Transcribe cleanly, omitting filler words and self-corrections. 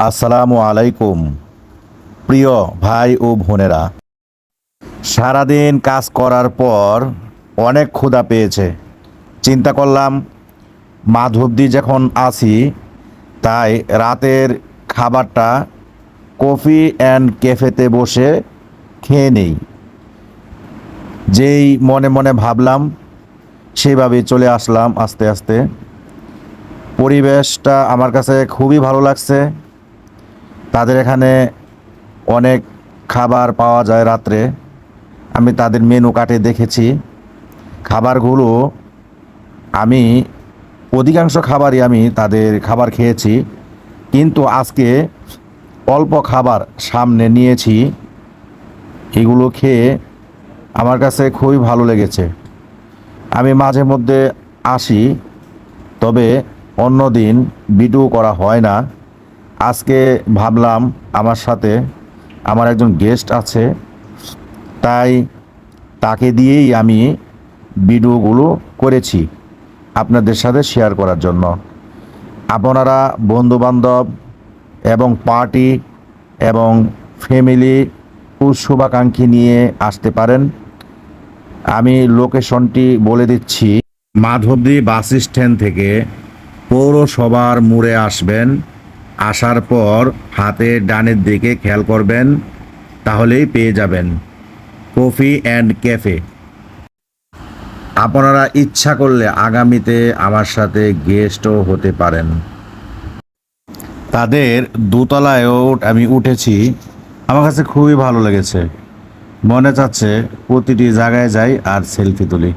আসসালামু আলাইকুম প্রিয় ভাই ও বোনেরা। সারাদিন কাজ করার পর অনেক ক্ষুধা পেয়েছে। চিন্তা করলাম মাধবদী যখন আছি, তাই রাতের খাবারটা কফি অ্যান্ড ক্যাফেতে বসে খেয়ে নেই। যেই মনে মনে ভাবলাম, সেইভাবেই চলে আসলাম আস্তে আস্তে। পরিবেশটা আমার কাছে খুবই ভালো লাগছে। তাদের এখানে অনেক খাবার পাওয়া যায় রাত্রে। আমি তাদের মেনু কার্ডে দেখেছি খাবারগুলো। আমি অধিকাংশ খাবারই আমি তাদের খাবার খেয়েছি, কিন্তু আজকে অল্প খাবার সামনে নিয়েছি। এগুলো খেয়ে আমার কাছে খুবই ভালো লেগেছে। আমি মাঝে মধ্যে আসি, তবে অন্য দিন ভিডিও করা হয় না। আজকে ভাবলাম আমার সাথে আমার একজন গেস্ট আছে, তাই তাকে দিয়েই আমি ভিডিওগুলো করেছি আপনাদের সাথে শেয়ার করার জন্য। আপনারা বন্ধুবান্ধব এবং পার্টি এবং ফ্যামিলি ও শুভাকাঙ্ক্ষী নিয়ে আসতে পারেন। আমি লোকেশনটি বলে দিচ্ছি। মাধবদী বাস স্ট্যান্ড থেকে পৌরসভার মোড়ে আসবেন। আসার পর হাতে ডানের দিকে খেয়াল করবেন, তাহলেই পেয়ে যাবেন কফি অ্যান্ড ক্যাফে। আপনারা ইচ্ছা করলে আগামীতে আমার সাথে গেস্টও হতে পারেন। তাদের দোতলায়ও আমি উঠেছি। আমার কাছে খুবই ভালো লেগেছে। মনে চাচ্ছে প্রতিটি জায়গায় যাই আর সেলফি তুলি।